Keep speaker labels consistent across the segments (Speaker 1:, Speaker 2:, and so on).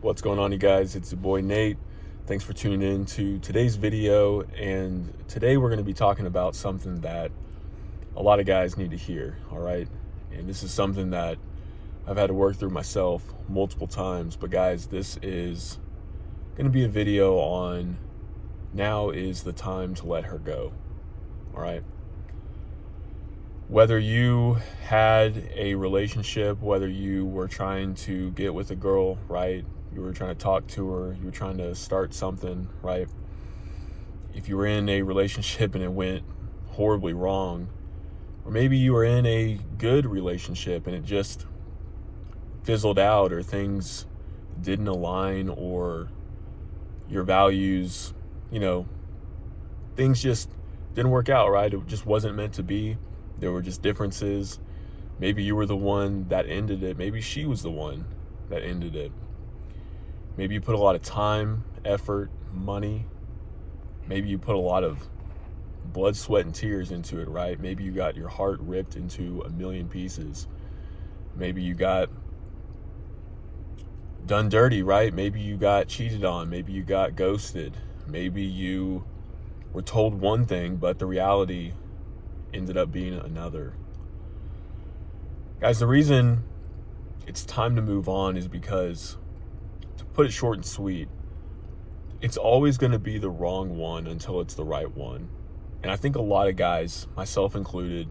Speaker 1: What's going on, you guys? It's your boy Nate. Thanks for tuning in to today's video. And today we're going to be talking about something that a lot of guys need to hear, all right? And this is something that I've had to work through myself multiple times. But guys, this is going to be a video on now is the time to let her go, all right? Whether you had a relationship, whether you were trying to get with a girl, right? You were trying to talk to her, you were trying to start something, right? If you were in a relationship and it went horribly wrong, or maybe you were in a good relationship and it just fizzled out, or things didn't align, or your values, things just didn't work out, right? It just wasn't meant to be. There were just differences. Maybe you were the one that ended it. Maybe she was the one that ended it. Maybe you put a lot of time, effort, money. Maybe you put a lot of blood, sweat, and tears into it, right? Maybe you got your heart ripped into a million pieces. Maybe you got done dirty, right? Maybe you got cheated on. Maybe you got ghosted. Maybe you were told one thing, but the reality ended up being another. Guys, the reason it's time to move on is because, to put it short and sweet, it's always going to be the wrong one until it's the right one. And I think a lot of guys, myself included,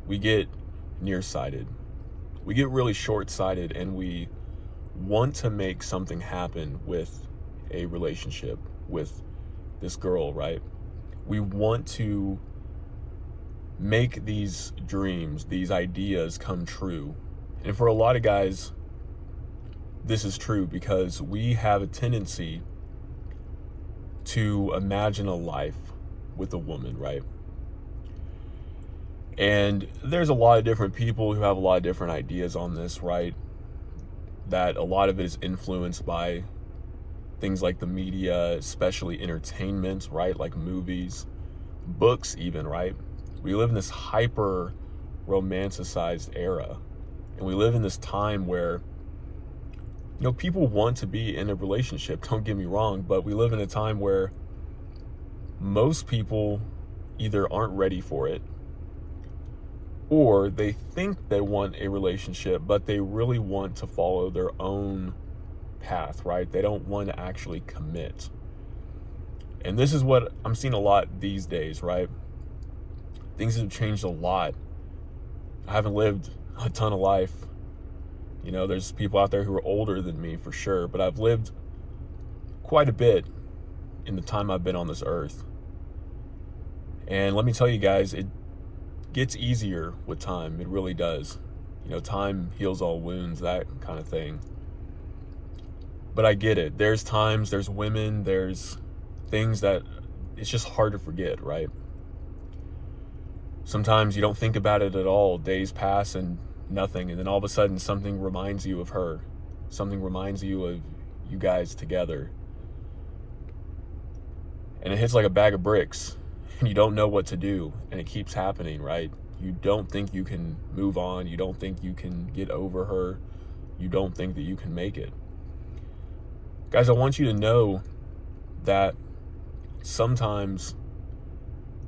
Speaker 1: we get nearsighted. We get really short-sighted, and we want to make something happen with a relationship with this girl, right? We want to make these dreams, these ideas come true. And for a lot of guys, this is true because we have a tendency to imagine a life with a woman, right? And there's a lot of different people who have a lot of different ideas on this, right? That a lot of it is influenced by things like the media, especially entertainment, right? Like movies, books even, right? We live in this hyper romanticized era, and we live in this time where, people want to be in a relationship, don't get me wrong, but we live in a time where most people either aren't ready for it, or they think they want a relationship, but they really want to follow their own path, right? They don't want to actually commit. And this is what I'm seeing a lot these days, right? Things have changed a lot. I haven't lived a ton of life. There's people out there who are older than me for sure, but I've lived quite a bit in the time I've been on this earth. And let me tell you guys, it gets easier with time. It really does. Time heals all wounds, that kind of thing. But I get it. There's times, there's women, there's things that it's just hard to forget, right? Sometimes you don't think about it at all. Days pass and nothing, and then all of a sudden something reminds you of her. Something reminds you of you guys together. And it hits like a bag of bricks, and you don't know what to do, and it keeps happening, right? You don't think you can move on. You don't think you can get over her. You don't think that you can make it. Guys, I want you to know that sometimes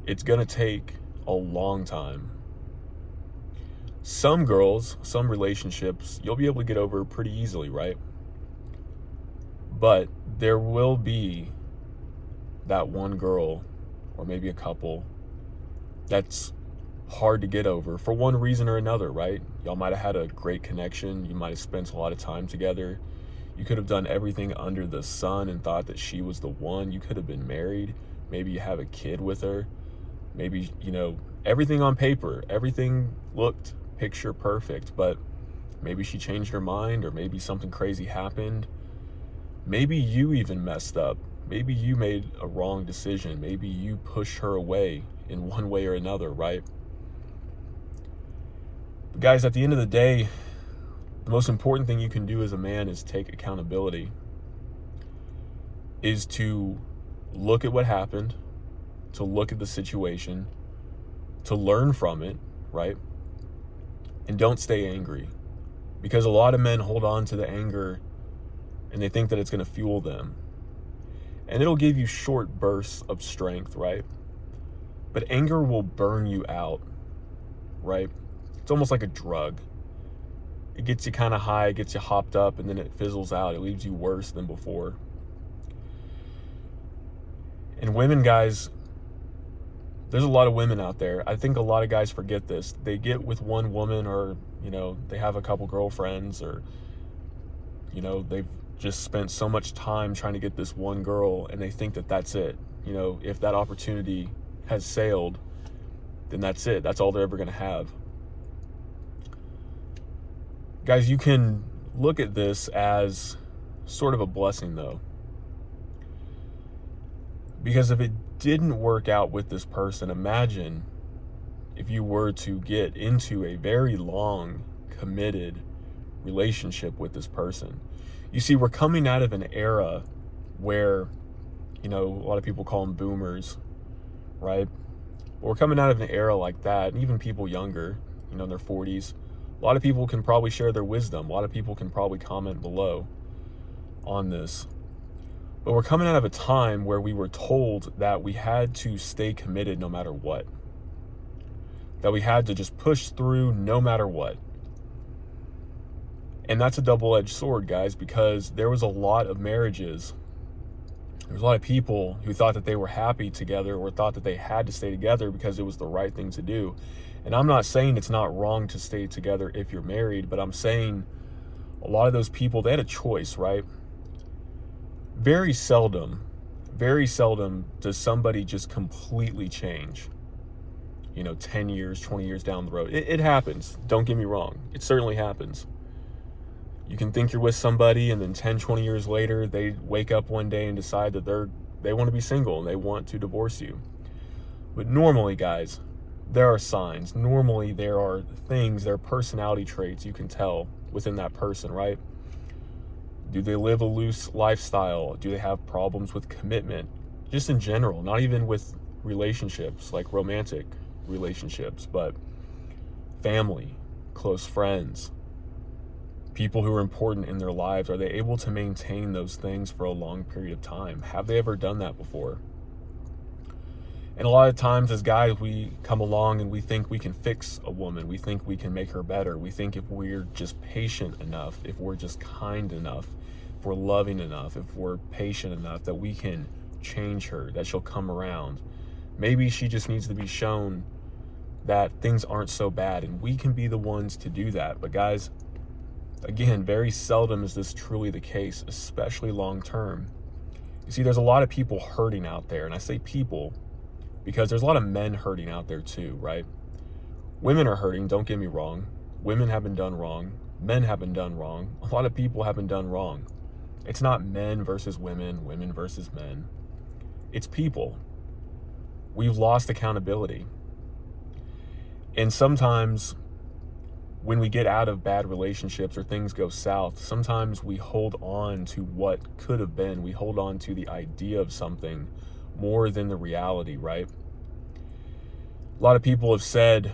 Speaker 1: it's going to take a long time. Some girls, some relationships, you'll be able to get over pretty easily, right? But there will be that one girl, or maybe a couple, that's hard to get over for one reason or another, right? Y'all might have had a great connection. You might have spent a lot of time together. You could have done everything under the sun and thought that she was the one. You could have been married. Maybe you have a kid with her. Maybe, everything on paper, everything looked picture perfect, but maybe she changed her mind, or maybe something crazy happened. Maybe you even messed up. Maybe you made a wrong decision. Maybe you pushed her away in one way or another, right? But guys, at the end of the day, the most important thing you can do as a man is take accountability, is to look at what happened, to look at the situation, to learn from it, right? And don't stay angry. Because a lot of men hold on to the anger and they think that it's going to fuel them. And it'll give you short bursts of strength, right? But anger will burn you out, right? It's almost like a drug. It gets you kind of high, it gets you hopped up, and then it fizzles out. It leaves you worse than before. And women, guys, there's a lot of women out there. I think a lot of guys forget this. They get with one woman, or, they have a couple girlfriends, or, they've just spent so much time trying to get this one girl, and they think that that's it. If that opportunity has sailed, then that's it. That's all they're ever going to have. Guys, you can look at this as sort of a blessing, though. Because if it didn't work out with this person, imagine if you were to get into a very long, committed relationship with this person. You see, we're coming out of an era where, a lot of people call them boomers, right? But we're coming out of an era like that, and even people younger, in their 40s. A lot of people can probably share their wisdom. A lot of people can probably comment below on this. But we're coming out of a time where we were told that we had to stay committed no matter what. That we had to just push through no matter what. And that's a double-edged sword, guys, because there was a lot of marriages. There was a lot of people who thought that they were happy together, or thought that they had to stay together because it was the right thing to do. And I'm not saying it's not wrong to stay together if you're married, but I'm saying a lot of those people, they had a choice, right? Very seldom does somebody just completely change, 10 years, 20 years down the road. It happens. Don't get me wrong. It certainly happens. You can think you're with somebody, and then 10, 20 years later, they wake up one day and decide that they want to be single and they want to divorce you. But normally, guys, there are signs. Normally, there are things, there are personality traits you can tell within that person, right? Do they live a loose lifestyle? Do they have problems with commitment? Just in general, not even with relationships, like romantic relationships, but family, close friends, people who are important in their lives. Are they able to maintain those things for a long period of time? Have they ever done that before? And a lot of times as guys, we come along and we think we can fix a woman. We think we can make her better. We think if we're just patient enough, if we're just kind enough, if we're loving enough, if we're patient enough, that we can change her, that she'll come around. Maybe she just needs to be shown that things aren't so bad, and we can be the ones to do that. But guys, again, very seldom is this truly the case, especially long term. You see, there's a lot of people hurting out there, and I say people because there's a lot of men hurting out there too, right? Women are hurting, don't get me wrong. Women have been done wrong. Men have been done wrong. A lot of people have been done wrong. It's not men versus women, women versus men. It's people. We've lost accountability. And sometimes when we get out of bad relationships or things go south, sometimes we hold on to what could have been. We hold on to the idea of something more than the reality, right? A lot of people have said,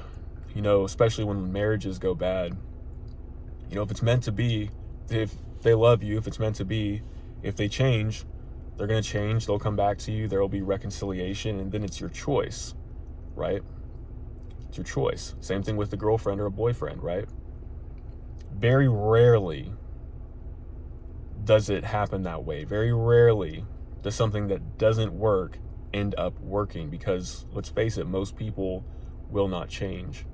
Speaker 1: especially when marriages go bad, if it's meant to be, if they love you, if it's meant to be, if they change, they're going to change. They'll come back to you. There will be reconciliation, and then it's your choice, right? It's your choice. Same thing with a girlfriend or a boyfriend, right? Very rarely does it happen that way. Very rarely does something that doesn't work end up working, because let's face it, most people will not change.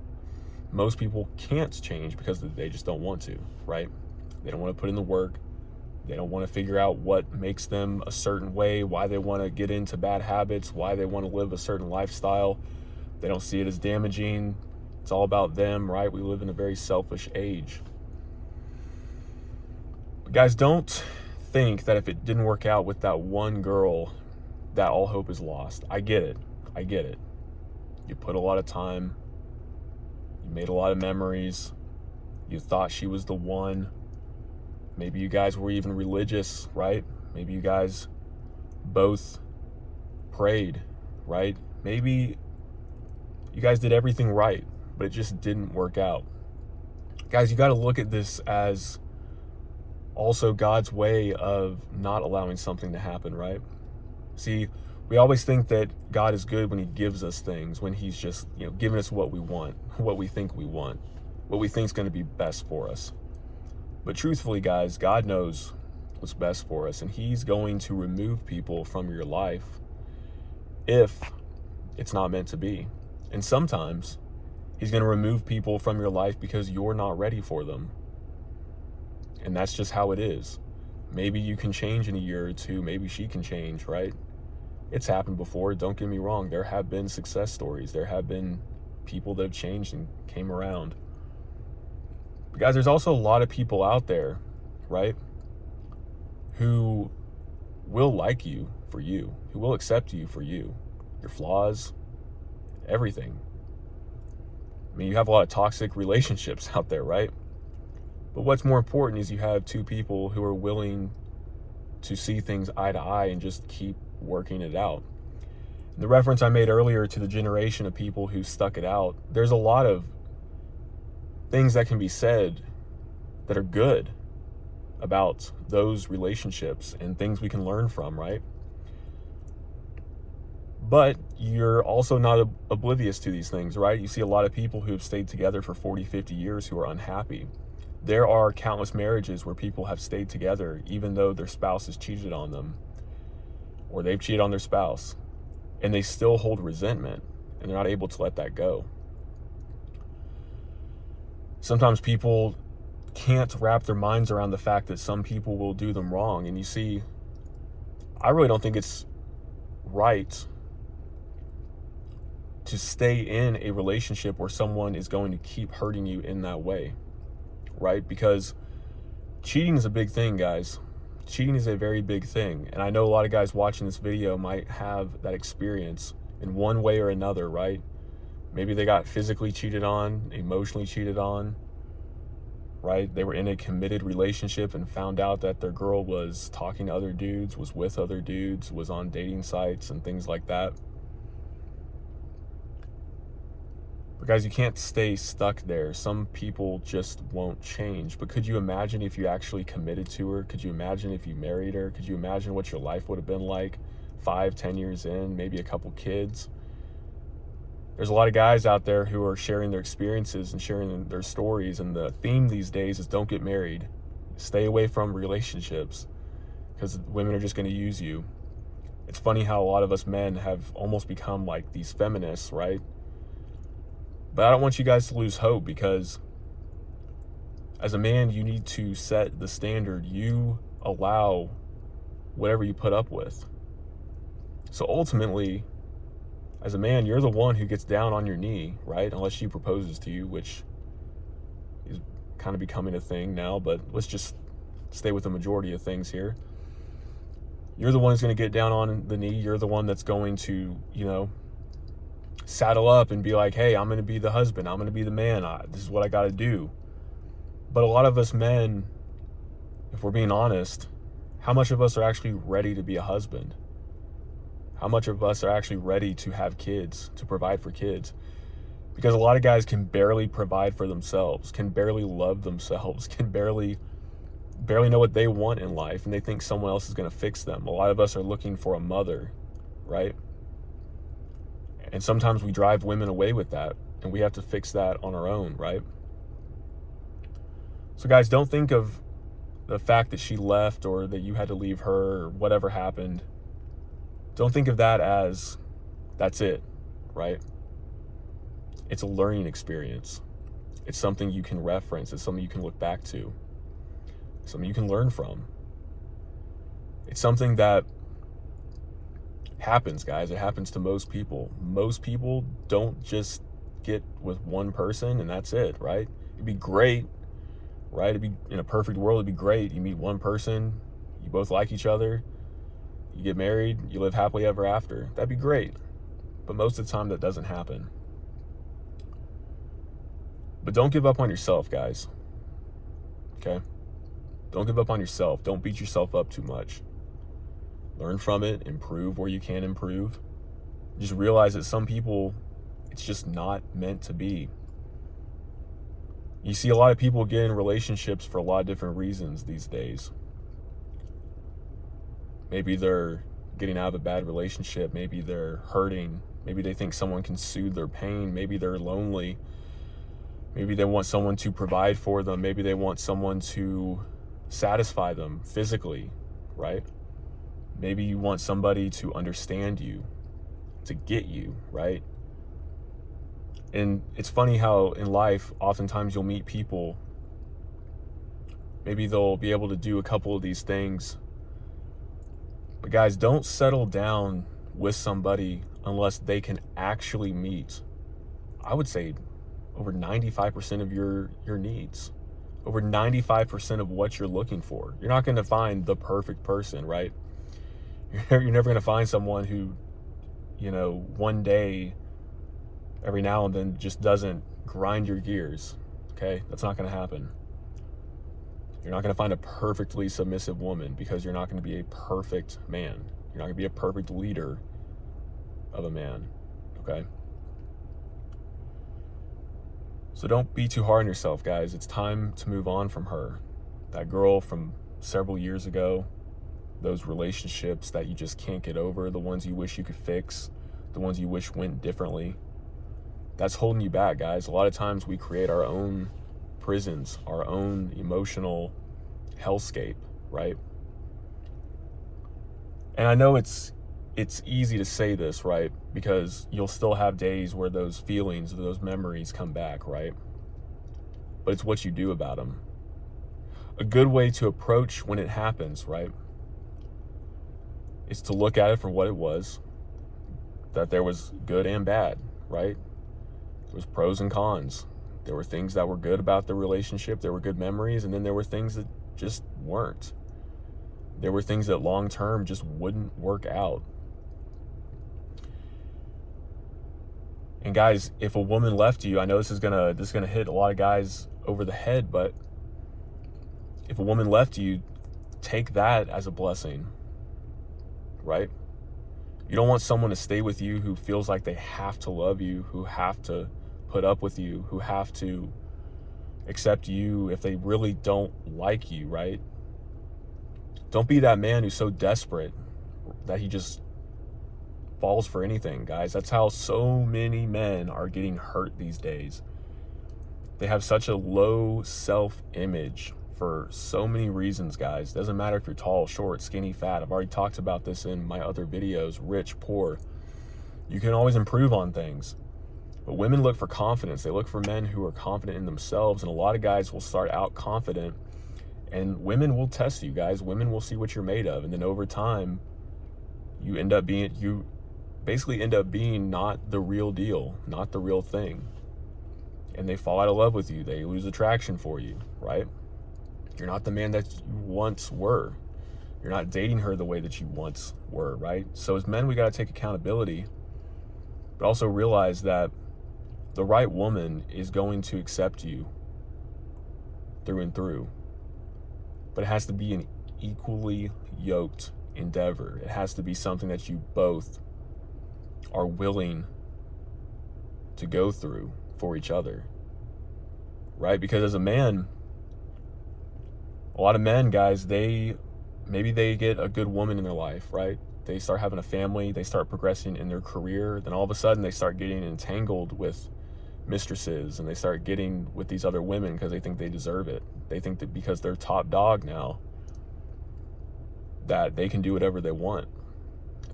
Speaker 1: Most people can't change because they just don't want to, right? They don't want to put in the work. They don't want to figure out what makes them a certain way, why they want to get into bad habits, why they want to live a certain lifestyle. They don't see it as damaging. It's all about them, right? We live in a very selfish age. But guys, don't think that if it didn't work out with that one girl, that all hope is lost. I get it. You put a lot of time. You made a lot of memories. You thought she was the one. Maybe you guys were even religious, right? Maybe you guys both prayed, right? Maybe you guys did everything right, but it just didn't work out. Guys, you got to look at this as also God's way of not allowing something to happen, right? See, we always think that God is good when he gives us things, when he's just, giving us what we want, what we think we want, what we think is going to be best for us. But truthfully, guys, God knows what's best for us, and he's going to remove people from your life if it's not meant to be. And sometimes he's going to remove people from your life because you're not ready for them. And that's just how it is. Maybe you can change in a year or two. Maybe she can change, right? It's happened before. Don't get me wrong. There have been success stories. There have been people that have changed and came around. But guys, there's also a lot of people out there, right, who will like you for you, who will accept you for you, your flaws, everything. I mean, you have a lot of toxic relationships out there, right? But what's more important is you have two people who are willing to see things eye to eye and just keep working it out. And the reference I made earlier to the generation of people who stuck it out, there's a lot of things that can be said that are good about those relationships and things we can learn from, right? But you're also not oblivious to these things, right? You see a lot of people who have stayed together for 40, 50 years who are unhappy. There are countless marriages where people have stayed together even though their spouse has cheated on them, or they've cheated on their spouse, and they still hold resentment and they're not able to let that go. Sometimes people can't wrap their minds around the fact that some people will do them wrong. And you see, I really don't think it's right to stay in a relationship where someone is going to keep hurting you in that way, right? Because cheating is a big thing, guys. Cheating is a very big thing. And I know a lot of guys watching this video might have that experience in one way or another, right? Maybe they got physically cheated on, emotionally cheated on, right? They were in a committed relationship and found out that their girl was talking to other dudes, was with other dudes, was on dating sites and things like that. But guys, you can't stay stuck there. Some people just won't change. But could you imagine if you actually committed to her? Could you imagine if you married her? Could you imagine what your life would have been like 5-10 years in, maybe a couple kids? There's a lot of guys out there who are sharing their experiences and sharing their stories. And the theme these days is don't get married. Stay away from relationships because women are just going to use you. It's funny how a lot of us men have almost become like these feminists, right? But I don't want you guys to lose hope, because as a man, you need to set the standard. You allow whatever you put up with. So ultimately, as a man, you're the one who gets down on your knee, right? Unless she proposes to you, which is kind of becoming a thing now, but let's just stay with the majority of things here. You're the one who's going to get down on the knee. You're the one that's going to, saddle up and be like, hey, I'm going to be the husband. I'm going to be the man. This is what I got to do. But a lot of us men, if we're being honest, how much of us are actually ready to be a husband? How much of us are actually ready to have kids, to provide for kids? Because a lot of guys can barely provide for themselves, can barely love themselves, can barely know what they want in life, and they think someone else is going to fix them. A lot of us are looking for a mother, right? And sometimes we drive women away with that, and we have to fix that on our own, right? So guys, don't think of the fact that she left or that you had to leave her or whatever happened. Don't think of that as that's it, right? It's a learning experience. It's something you can reference. It's something you can look back to. Something you can learn from. It's something that happens, guys. It happens to most people. Most people don't just get with one person and that's it, right? It'd be great, right? It'd be, in a perfect world, it'd be great. You meet one person, you both like each other, you get married, you live happily ever after. That'd be great. But most of the time that doesn't happen. But don't give up on yourself, guys. Okay? Don't give up on yourself. Don't beat yourself up too much. Learn from it, improve where you can improve. Just realize that some people, it's just not meant to be. You see a lot of people get in relationships for a lot of different reasons these days. Maybe they're getting out of a bad relationship. Maybe they're hurting. Maybe they think someone can soothe their pain. Maybe they're lonely. Maybe they want someone to provide for them. Maybe they want someone to satisfy them physically, right? Maybe you want somebody to understand you, to get you, right? And it's funny how in life, oftentimes you'll meet people, maybe they'll be able to do a couple of these things. But guys, don't settle down with somebody unless they can actually meet, I would say, over 95% of your needs, over 95% of what you're looking for. You're not going to find the perfect person, right? You're never going to find someone who, one day, every now and then, just doesn't grind your gears, okay? That's not going to happen. You're not going to find a perfectly submissive woman because you're not going to be a perfect man. You're not going to be a perfect leader of a man, okay? So don't be too hard on yourself, guys. It's time to move on from her. That girl from several years ago, those relationships that you just can't get over, the ones you wish you could fix, the ones you wish went differently. That's holding you back, guys. A lot of times we create our own prisons, our own emotional hellscape, right? And I know it's easy to say this, right? Because you'll still have days where those feelings, those memories come back, right? But it's what you do about them. A good way to approach when it happens, right, is to look at it for what it was, that there was good and bad, right? There was pros and cons. There were things that were good about the relationship. There were good memories. And then there were things that just weren't. There were things that long term just wouldn't work out. And guys, if a woman left you, I know this is gonna hit a lot of guys over the head, but if a woman left you, take that as a blessing, right? You don't want someone to stay with you who feels like they have to love you, who have to put up with you, who have to accept you if they really don't like you, right? Don't be that man who's so desperate that he just falls for anything, guys. That's how so many men are getting hurt these days. They have such a low self-image for so many reasons, guys. Doesn't matter if you're tall, short, skinny, fat. I've already talked about this in my other videos, rich, poor. You can always improve on things. But women look for confidence. They look for men who are confident in themselves. And a lot of guys will start out confident. And women will test you, guys. Women will see what you're made of. And then over time, you basically end up being not the real deal, not the real thing. And they fall out of love with you. They lose attraction for you, right? You're not the man that you once were. You're not dating her the way that you once were, right? So as men, we got to take accountability, but also realize that the right woman is going to accept you through and through. But it has to be an equally yoked endeavor. It has to be something that you both are willing to go through for each other, right? Because as a man, a lot of men, guys, maybe they get a good woman in their life, right? They start having a family, they start progressing in their career, then all of a sudden they start getting entangled with mistresses and they start getting with these other women because they think they deserve it. They think that because they're top dog now, that they can do whatever they want.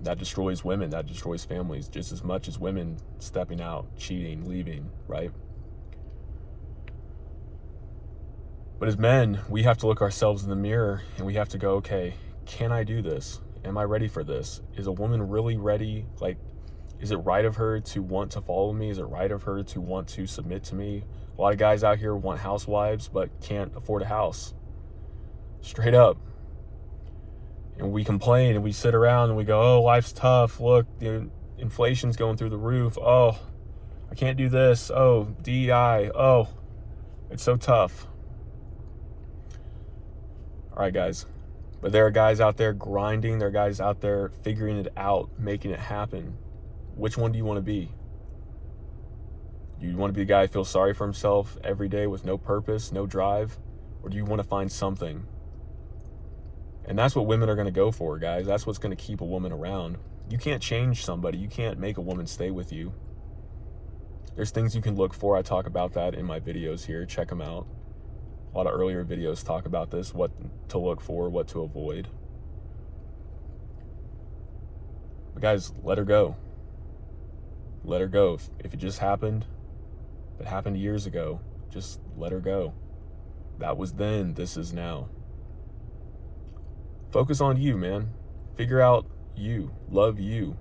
Speaker 1: That destroys women, that destroys families just as much as women stepping out, cheating, leaving, right? But as men, we have to look ourselves in the mirror and we have to go, okay, can I do this? Am I ready for this? Is a woman really ready? Like, is it right of her to want to follow me? Is it right of her to want to submit to me? A lot of guys out here want housewives but can't afford a house. Straight up. And we complain and we sit around and we go, oh, life's tough. Look, the inflation's going through the roof. Oh, I can't do this. Oh, DEI. Oh, it's so tough. All right, guys. But there are guys out there grinding. There are guys out there figuring it out, making it happen. Which one do you want to be? Do you want to be the guy who feels sorry for himself every day with no purpose, no drive? Or do you want to find something? And that's what women are going to go for, guys. That's what's going to keep a woman around. You can't change somebody. You can't make a woman stay with you. There's things you can look for. I talk about that in my videos here. Check them out. A lot of earlier videos talk about this, what to look for, what to avoid. But guys, let her go. Let her go. If it just happened, if it happened years ago, just let her go. That was then, this is now. Focus on you, man. Figure out you. Love you.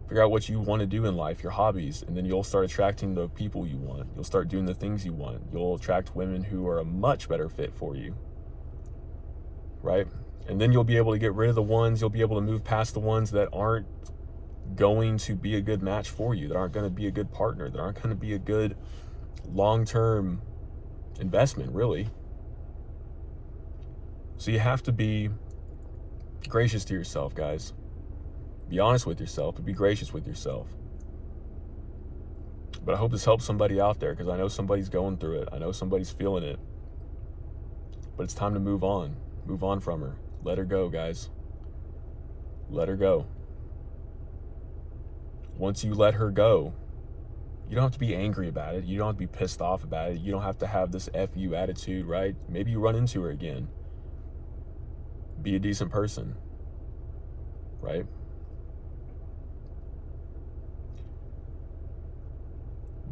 Speaker 1: Figure out what you want to do in life, your hobbies, and then you'll start attracting the people you want. You'll start doing the things you want. You'll attract women who are a much better fit for you, right? And then you'll be able to get rid of the ones, you'll be able to move past the ones that aren't going to be a good match for you, that aren't going to be a good partner, that aren't going to be a good long-term investment, really. So you have to be gracious to yourself, guys. Be honest with yourself, but be gracious with yourself. But I hope this helps somebody out there, because I know somebody's going through it. I know somebody's feeling it. But it's time to move on. Move on from her. Let her go, guys. Let her go. Once you let her go, you don't have to be angry about it. You don't have to be pissed off about it. You don't have to have this F you attitude, right? Maybe you run into her again. Be a decent person, right?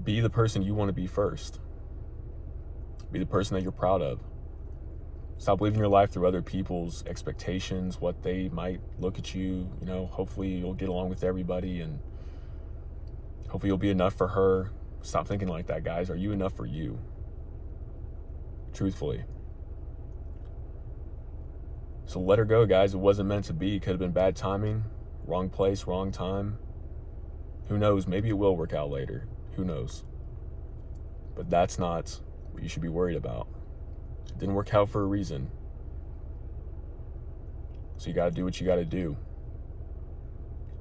Speaker 1: Be the person you want to be first. Be the person that you're proud of. Stop living your life through other people's expectations, what they might look at you, hopefully you'll get along with everybody and hopefully you'll be enough for her. Stop thinking like that, guys. Are you enough for you? Truthfully. So let her go, guys. It wasn't meant to be. It could have been bad timing, wrong place, wrong time. Who knows? Maybe it will work out later. Who knows? But that's not what you should be worried about. It didn't work out for a reason. So you got to do what you got to do.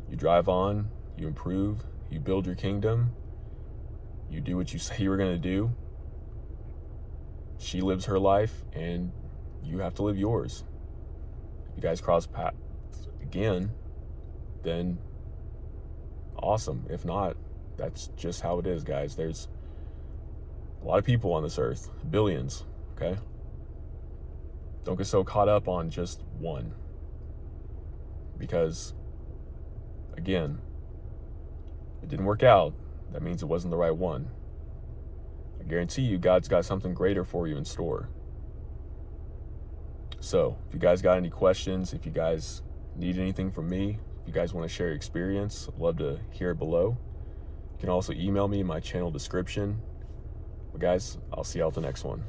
Speaker 1: You drive on, you improve, you build your kingdom, you do what you say you were going to do. She lives her life, and you have to live yours. If you guys cross paths again, then awesome. If not, that's just how it is, guys. There's a lot of people on this earth, billions, okay? Don't get so caught up on just one. Because, again, it didn't work out. That means it wasn't the right one. I guarantee you God's got something greater for you in store. So, if you guys got any questions, if you guys need anything from me, if you guys want to share your experience, I'd love to hear it below. You can also email me in my channel description. But guys, I'll see you out the next one.